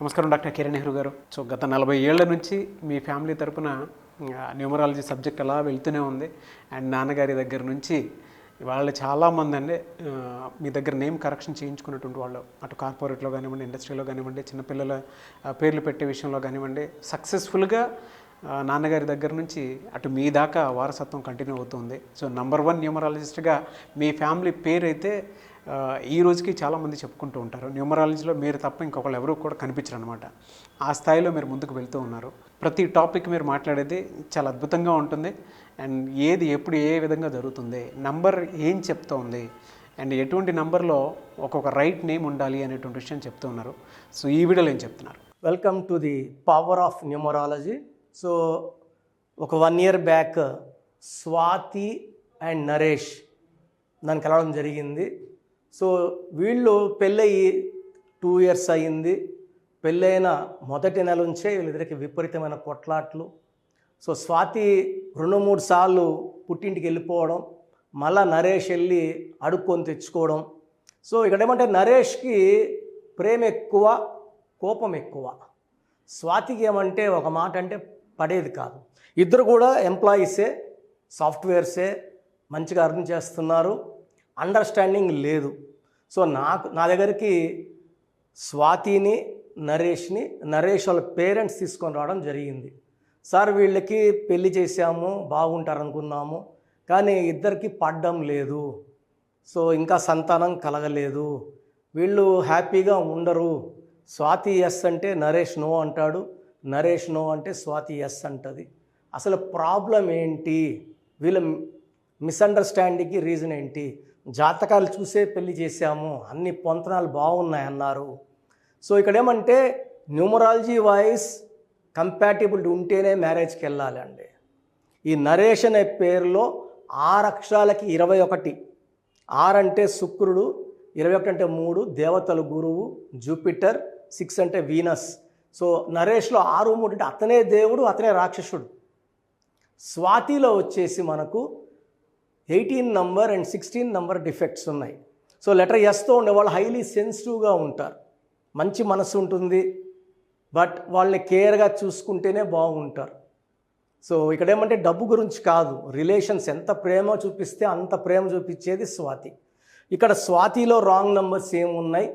నమస్కారం డాక్టర్ కిరణ్ నెహ్రూ గారు. సో గత 40 ఏళ్ల నుంచి మీ ఫ్యామిలీ తరపున న్యూమరాలజీ సబ్జెక్ట్ అలా వెళ్తూనే ఉంది. అండ్ నాన్నగారి దగ్గర నుంచి వాళ్ళు చాలామంది అండి మీ దగ్గర నేమ్ కరెక్షన్ చేయించుకున్నటువంటి వాళ్ళు, అటు కార్పొరేట్లో కానివ్వండి, ఇండస్ట్రీలో కానివ్వండి, చిన్నపిల్లల పేర్లు పెట్టే విషయంలో కానివ్వండి, సక్సెస్ఫుల్గా నాన్నగారి దగ్గర నుంచి అటు మీ దాకా వారసత్వం కంటిన్యూ అవుతుంది. సో నంబర్ 1 న్యూమరాలజిస్ట్గా మీ ఫ్యామిలీ పేరు అయితే ఈ రోజుకి చాలామంది చెప్పుకుంటూ ఉంటారు. న్యూమరాలజీలో మీరు తప్ప ఇంకొకళ్ళు ఎవరు కూడా కనిపించరు అనమాట. ఆ స్థాయిలో మీరు ముందుకు వెళ్తూ ఉన్నారు. ప్రతి టాపిక్ మీరు మాట్లాడేది చాలా అద్భుతంగా ఉంటుంది. అండ్ ఏది ఎప్పుడు ఏ విధంగా జరుగుతుంది, నంబర్ ఏం చెప్తోంది, అండ్ ఎటువంటి నంబర్లో ఒక్కొక్క రైట్ నేమ్ ఉండాలి అనేటువంటి విషయం చెప్తూ ఉన్నారు. సో ఈ వీడియోలో ఏం చెప్తున్నారు? Welcome to the power of numerology. So ఒక 1 year back Swathi and Naresh నన్ను కలవడం జరిగింది. సో వీళ్ళు పెళ్ళయి 2 years అయ్యింది. పెళ్ళైన మొదటి నెల నుంచే వీళ్ళిద్దరికి విపరీతమైన కొట్లాట్లు. సో స్వాతి 2-3 సార్లు పుట్టింటికి వెళ్ళిపోవడం, మళ్ళా నరేష్ వెళ్ళి అడుక్కొని తెచ్చుకోవడం. సో ఇక్కడ ఏమంటే నరేష్కి ప్రేమ ఎక్కువ, కోపం ఎక్కువ. స్వాతికి ఏమంటే ఒక మాట అంటే పడేది కాదు. ఇద్దరు కూడా ఎంప్లాయీసే, సాఫ్ట్వేర్సే, మంచిగా అర్థం చేస్తున్నారు, అండర్స్టాండింగ్ లేదు. సో నా దగ్గరికి స్వాతిని, నరేష్ వాళ్ళ పేరెంట్స్ తీసుకొని రావడం జరిగింది. సార్ వీళ్ళకి పెళ్లి చేశాము, బాగుంటారు అనుకున్నాము, కానీ ఇద్దరికి పడ్డం లేదు. సో ఇంకా సంతానం కలగలేదు, వీళ్ళు హ్యాపీగా ఉండరు. స్వాతి ఎస్ అంటే నరేష్ నో అంటాడు, నరేష్ నో అంటే స్వాతి ఎస్ అంటుంది. అసలు ప్రాబ్లం ఏంటి, వీళ్ళ మిస్అండర్స్టాండింగ్కి రీజన్ ఏంటి? జాతకాలు చూసే పెళ్లి చేశాము, అన్ని పొంతనాలు బాగున్నాయి అన్నారు. సో ఇక్కడ ఏమంటే న్యూమరాలజీ వైజ్ కంపాటిబిలిటీ ఉంటేనే మ్యారేజ్కి వెళ్ళాలి అండి. ఈ నరేష్ అనే పేరులో 6 అక్షరాలకి 21. 6 అంటే శుక్రుడు, 21 అంటే 3 దేవతలు, గురువు జూపిటర్, 6 అంటే వీనస్. సో నరేష్లో 6, 3 అంటే అతనే దేవుడు, అతనే రాక్షసుడు. స్వాతిలో వచ్చేసి మనకు 18 నంబర్ అండ్ 16 నంబర్ డిఫెక్ట్స్ ఉన్నాయి. సో లెటర్ ఎస్తో ఉండే వాళ్ళు హైలీ సెన్సిటివ్గా ఉంటారు, మంచి మనసు ఉంటుంది, బట్ వాళ్ళని కేర్గా చూసుకుంటేనే బాగుంటారు. సో ఇక్కడ ఏమంటే డబ్బు గురించి కాదు, రిలేషన్స్ ఎంత ప్రేమ చూపిస్తే అంత ప్రేమ చూపించేది స్వాతి. ఇక్కడ స్వాతిలో రాంగ్ నంబర్స్ ఏమున్నాయి,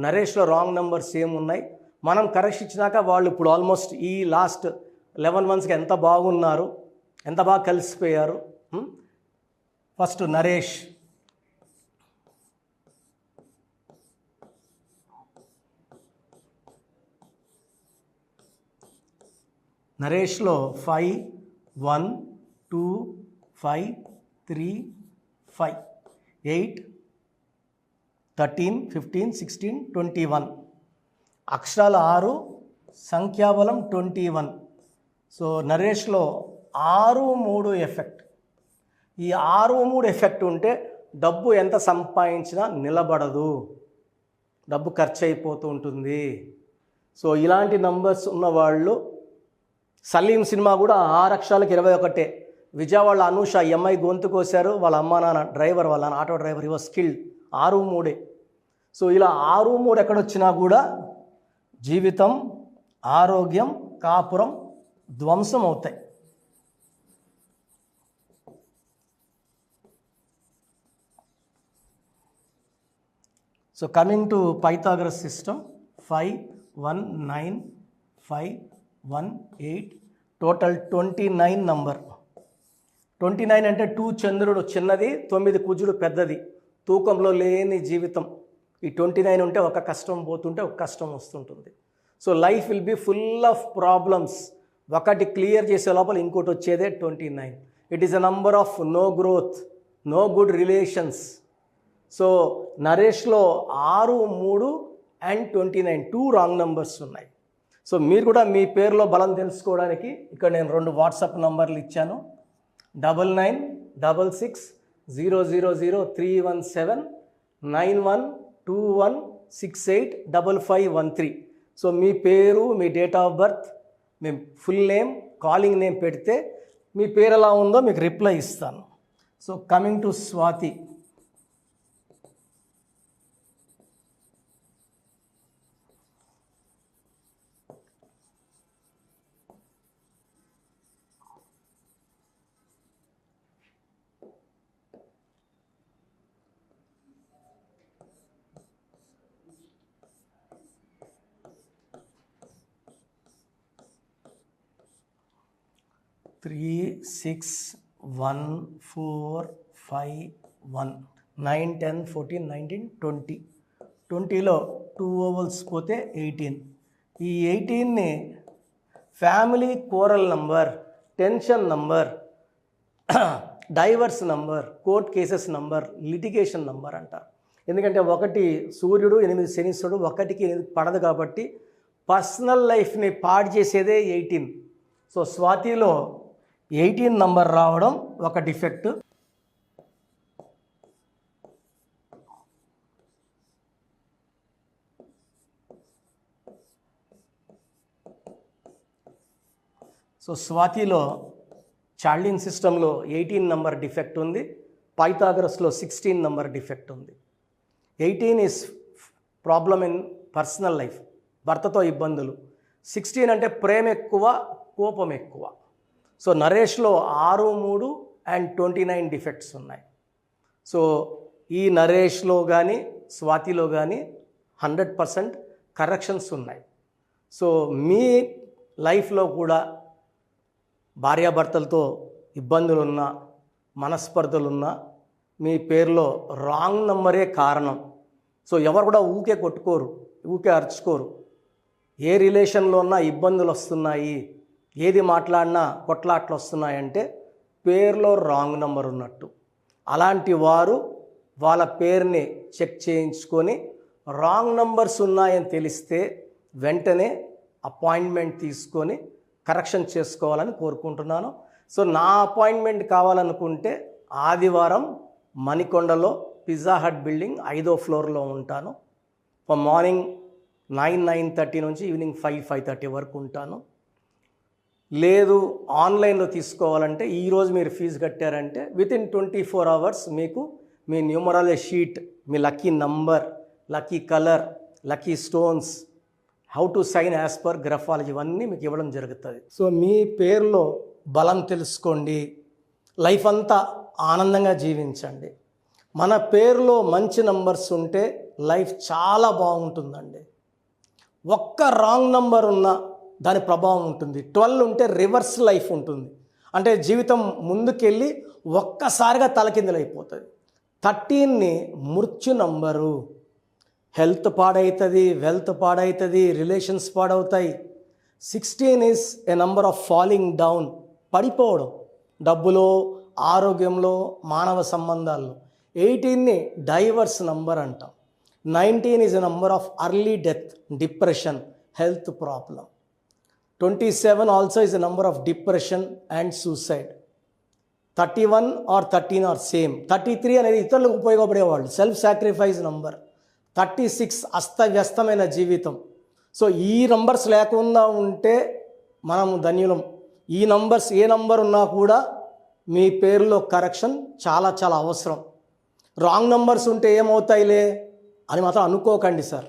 నరేష్లో రాంగ్ నంబర్స్ ఏమున్నాయి, మనం కరెక్ట్ ఇచ్చినాక వాళ్ళు ఇప్పుడు ఆల్మోస్ట్ ఈ లాస్ట్ 11 monthsకి ఎంత బాగున్నారు, ఎంత బాగా కలిసిపోయారు. ఫస్ట్ నరేష్లో 5, 1, 2, 5, 3, 5, 8, 13, 15, 16, 21. అక్షరాలు 6, సంఖ్యాబలం 21. సో నరేష్లో 6, 3 ఎఫెక్ట్. ఈ 6, 3 ఎఫెక్ట్ ఉంటే డబ్బు ఎంత సంపాదించినా నిలబడదు, డబ్బు ఖర్చు అయిపోతూ ఉంటుంది. సో ఇలాంటి నంబర్స్ ఉన్నవాళ్ళు, సలీం సినిమా కూడా 6 అక్షరాలకి 21. విజయవాడ అనూష ఎంఐ గొంతు కోశారు, వాళ్ళ అమ్మ నాన్న డ్రైవర్, వాళ్ళ ఆటో డ్రైవర్, ఈ వాజ్ స్కిల్డ్. 6, 3. సో ఇలా 6, 3 ఎక్కడొచ్చినా కూడా జీవితం, ఆరోగ్యం, కాపురం ధ్వంసం అవుతాయి. So coming to Pythagoras system, 5, 1, 9, 5, 1, 8, total 29 number. 29 అంటే 2 చంద్రుడు చిన్నది, 9 కుజుడు పెద్దది, తూకంలో లేని జీవితం. ఈ 29 ఉంటే ఒక కష్టం పోతుంటే ఒక కష్టం వస్తుంటుంది. So life will be full of problems. ఒకటి క్లియర్ చేసే లోపల ఇంకోటి వచ్చేదే 29. It is a number of no growth, no good relations. So నరేష్లో 6, 3 అండ్ 29 2 రాంగ్ నంబర్స్ ఉన్నాయి. సో మీరు కూడా మీ పేరులో బలం తెలుసుకోవడానికి ఇక్కడ నేను 2 వాట్సాప్ నంబర్లు ఇచ్చాను. 9966000317 9121685513. సో మీ పేరు, మీ డేట్ ఆఫ్ బర్త్, మీ ఫుల్ నేమ్, కాలింగ్ నేమ్ పెడితే మీ పేరు ఎలా ఉందో మీకు రిప్లై ఇస్తాను. సో కమింగ్ టు స్వాతి, 3 6 1 4 5 1 9 10 14 19 20 20లో 2 ఓవల్స్ పోతే 18. ఈ 18ని family quarrel number, tension number, divorce number, court cases number, litigation number అంటారు. ఎందుకంటే 1 సూర్యుడు 8 శనీశ్వరుడు, 1కి 8 పడదు కాబట్టి పర్సనల్ లైఫ్ని పాడు చేసేదే 18. సో స్వాతిలో 18 నంబర్ రావడం ఒక డిఫెక్ట్. సో స్వాతిలో చార్లిన్ సిస్టంలో 18 నంబర్ డిఫెక్ట్ ఉంది, పైథాగరస్లో 16 నంబర్ డిఫెక్ట్ ఉంది. 18 is problem in personal life, భర్తతో ఇబ్బందులు. 16 అంటే ప్రేమ ఎక్కువ, కోపం ఎక్కువ. సో నరేష్లో 6 3 అండ్ 29 డిఫెక్ట్స్ ఉన్నాయి. సో ఈ నరేష్లో కానీ స్వాతిలో కానీ 100% కరెక్షన్స్ ఉన్నాయి. సో మీ లైఫ్లో కూడా భార్యాభర్తలతో ఇబ్బందులున్నా, మనస్పర్ధలున్నా మీ పేరులో రాంగ్ నంబరే కారణం. సో ఎవరు కూడా ఊకే కొట్టుకోరు, ఊకే అరుచుకోరు. ఏ రిలేషన్లో ఉన్నా ఇబ్బందులు వస్తున్నాయి, ఏది మాట్లాడినా కొట్లాట్లు వస్తున్నాయంటే పేరులో రాంగ్ నంబర్ ఉన్నట్టు. అలాంటి వారు వాళ్ళ పేరుని చెక్ చేయించుకొని రాంగ్ నంబర్స్ ఉన్నాయని తెలిస్తే వెంటనే అపాయింట్మెంట్ తీసుకొని కరెక్షన్ చేసుకోవాలని కోరుకుంటున్నాను. సో నా అపాయింట్మెంట్ కావాలనుకుంటే ఆదివారం మణికొండలో పిజ్జా హట్ బిల్డింగ్ 5వ ఫ్లోర్లో ఉంటాను. మార్నింగ్ 9-9:30 నుంచి ఈవినింగ్ 5-5:30 వరకు ఉంటాను. లేదు ఆన్లైన్లో తీసుకోవాలంటే ఈరోజు మీరు ఫీజు కట్టారంటే వితిన్ 24 అవర్స్ మీకు మీ న్యూమరాలజీ షీట్, మీ lucky number, lucky colour, lucky stones, how to sign as per graphology ఇవన్నీ మీకు ఇవ్వడం జరుగుతుంది. సో మీ పేరులో బలం తెలుసుకోండి, లైఫ్ అంతా ఆనందంగా జీవించండి. మన పేరులో మంచి నంబర్స్ ఉంటే లైఫ్ చాలా బాగుంటుందండి. ఒక్క రాంగ్ నంబర్ ఉన్నా దాని ప్రభావం ఉంటుంది. 12 ఉంటే రివర్స్ లైఫ్ ఉంటుంది, అంటే జీవితం ముందుకెళ్ళి ఒక్కసారిగా తలకిందులైపోతుంది. 13ని మృత్యు నంబరు, హెల్త్ పాడవుతుంది, వెల్త్ పాడవుతుంది, రిలేషన్స్ పాడవుతాయి. 16 is a number of falling down, పడిపోవడం, డబ్బులో, ఆరోగ్యంలో, మానవ సంబంధాల్లో. 18ని డైవర్స్ నంబర్ అంటాం. 19 is a number of early death, depression, health problem. 27 also is a number of depression and suicide. 31 or 13 are same. 33 అనేది ఇతరులకు ఉపయోగపడేవాళ్ళు, సెల్ఫ్ సాక్రిఫైస్ నంబర్. 36 అస్తవ్యస్తమైన జీవితం. సో ఈ నంబర్స్ లేకుండా ఉంటే మనము ధన్యులం. ఈ నంబర్స్ ఏ నంబర్ ఉన్నా కూడా మీ పేరులో కరెక్షన్ చాలా చాలా అవసరం. రాంగ్ నంబర్స్ ఉంటే ఏమవుతాయిలే అని మాత్రం అనుకోకండి సార్.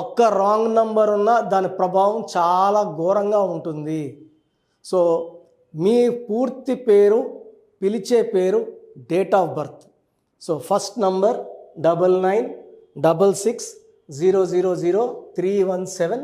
ఒక్క రాంగ్ నంబర్ ఉన్నా దాని ప్రభావం చాలా ఘోరంగా ఉంటుంది. సో మీ పూర్తి పేరు, పిలిచే పేరు, date of birth. So first number 9966000317,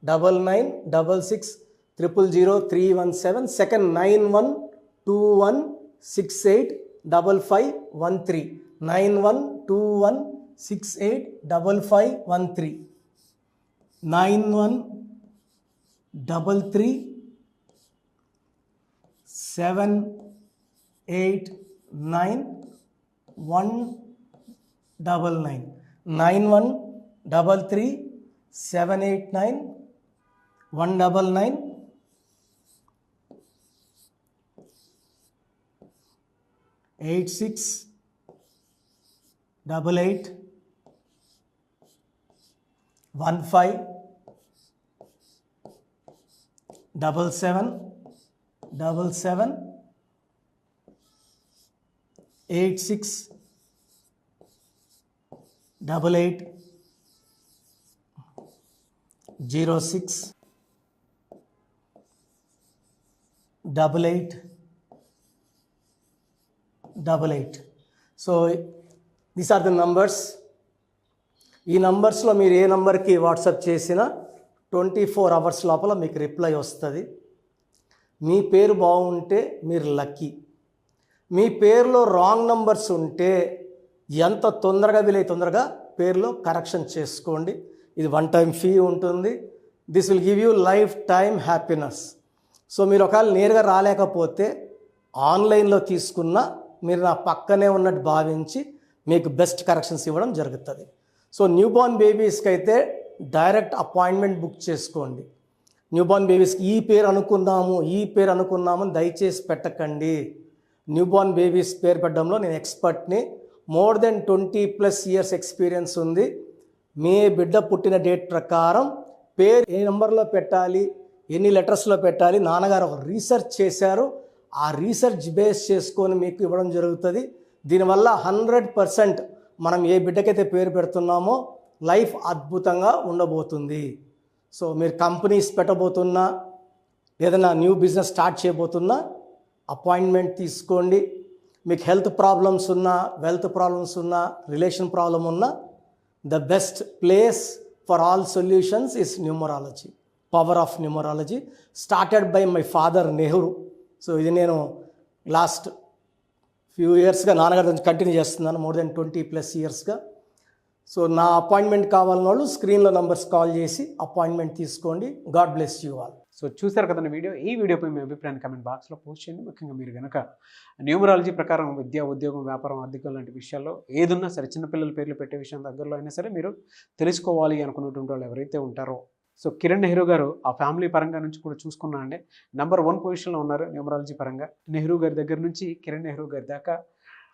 9966000317. Second 9121685513, 9121685513, 9133789199, 9133789199, 8688157777, 8688068888. So these are the numbers. ఈ నంబర్స్లో మీరు ఏ నంబర్కి వాట్సాప్ చేసినా 24 అవర్స్ లోపల మీకు రిప్లై వస్తుంది. మీ పేరు బాగుంటే మీరు లక్కీ. మీ పేరులో రాంగ్ నంబర్స్ ఉంటే ఎంత తొందరగా వీలైతే తొందరగా పేరులో కరెక్షన్ చేసుకోండి. ఇది 1 టైం ఫీ ఉంటుంది. This will give you life time happiness. So మీరు ఒకవేళ నేరుగా రాలేకపోతే ఆన్లైన్లో తీసుకున్న మీరు నా పక్కనే ఉన్నట్టు భావించి మీకు బెస్ట్ కరెక్షన్స్ ఇవ్వడం జరుగుతుంది. సో న్యూబార్న్ బేబీస్కి అయితే డైరెక్ట్ అపాయింట్మెంట్ బుక్ చేసుకోండి. న్యూబార్న్ బేబీస్కి ఈ పేరు అనుకున్నాము దయచేసి పెట్టకండి. న్యూబార్న్ బేబీస్ పేరు పెట్టడంలో నేను ఎక్స్పర్ట్ని. మోర్ దెన్ 20+ ఇయర్స్ ఎక్స్పీరియన్స్ ఉంది. మీ బిడ్డ పుట్టిన డేట్ ప్రకారం పేరు ఏ నెంబర్లో పెట్టాలి, ఎన్ని లెటర్స్లో పెట్టాలి, నాన్నగారు ఒక రీసెర్చ్ చేశారు. ఆ రీసెర్చ్ బేస్ చేసుకొని మీకు ఇవ్వడం జరుగుతుంది. దీనివల్ల 100% మనం ఏ బిడ్డకైతే పేరు పెడుతున్నామో లైఫ్ అద్భుతంగా ఉండబోతుంది. సో మీరు కంపెనీస్ పెట్టబోతున్నా, ఏదైనా న్యూ బిజినెస్ స్టార్ట్ చేయబోతున్నా అపాయింట్మెంట్ తీసుకోండి. మీకు హెల్త్ ప్రాబ్లమ్స్ ఉన్నా, వెల్త్ ప్రాబ్లమ్స్ ఉన్నా, రిలేషన్ ప్రాబ్లం ఉన్నా, the best place for all solutions is numerology. Power of numerology started by my father Nehru. So ఇది నేను లాస్ట్ ఫ్యూ ఇయర్స్గా నాన్నగారి నుంచి కంటిన్యూ చేస్తున్నాను, మోర్ దెన్ 20+ ఇయర్స్గా. సో నా అపాయింట్మెంట్ కావాలని వాళ్ళు స్క్రీన్లో నంబర్స్ కాల్ చేసి అపాయింట్మెంట్ తీసుకోండి. God bless you all. So చూసారు కదండి వీడియో. ఈ వీడియోపై మీ అభిప్రాయాన్ని కమెంట్ బాక్స్లో పోస్ట్ చేయండి. ముఖ్యంగా మీరు కనుక న్యూమరాలజీ ప్రకారం విద్య, ఉద్యోగం, వ్యాపారం, ఆర్థికం లాంటి విషయాల్లో ఏదున్నా సరే, చిన్నపిల్లల పేర్లు పెట్టే విషయం దగ్గరలో అయినా సరే మీరు తెలుసుకోవాలి అనుకున్నటువంటి వాళ్ళు ఎవరైతే ఉంటారో, సో కిరణ్ నెహ్రూ గారు ఆ ఫ్యామిలీ పరంగా నుంచి కూడా చూసుకున్నా అండి నంబర్ 1 పొజిషన్లో ఉన్నారు న్యూమరాలజీ పరంగా. నెహ్రూ గారి దగ్గర నుంచి కిరణ్ నెహ్రూ గారి దాకా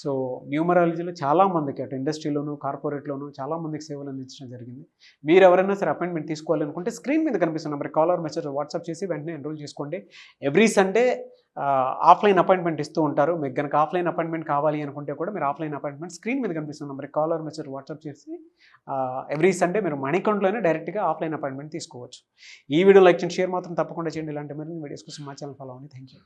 సో న్యూమరాలజీలో చాలామందికి అటు ఇండస్ట్రీలోను, కార్పొరేట్లోను చాలామందికి సేవలు అందించడం జరిగింది. మీరు ఎవరైనా సరే అపాయింట్మెంట్ తీసుకోవాలనుకుంటే స్క్రీన్ మీద కనిపిస్తున్న number call or message WhatsApp చేసి వెంటనే ఎన్రోల్ చేసుకోండి. ఎవ్రీ సండే ఆఫ్లైన్ అపాయింట్మెంట్ ఇస్తూ ఉంటారు. మీకు కనుక ఆఫ్లైన్ అపాయింట్మెంట్ కావాలి అనుకుంటే కూడా మీరు ఆఫ్లైన్ అపాయింట్మెంట్ స్క్రీన్ మీద కనిపిస్తున్న number call or message WhatsApp చేసి ఎవ్రీ సండే మీరు మణికొండలోనే డైరెక్ట్గా ఆఫ్లైన్ అపాయింట్మెంట్ తీసుకోవచ్చు. ఈ వీడియో లైక్ చేయండి, షేర్ మాత్రం తప్పకుండా చేయండి. ఇలాంటి మరిన్ని వీడియోస్ కోసం మా ఛానల్ ఫాలో అవ్వండి. Thank you.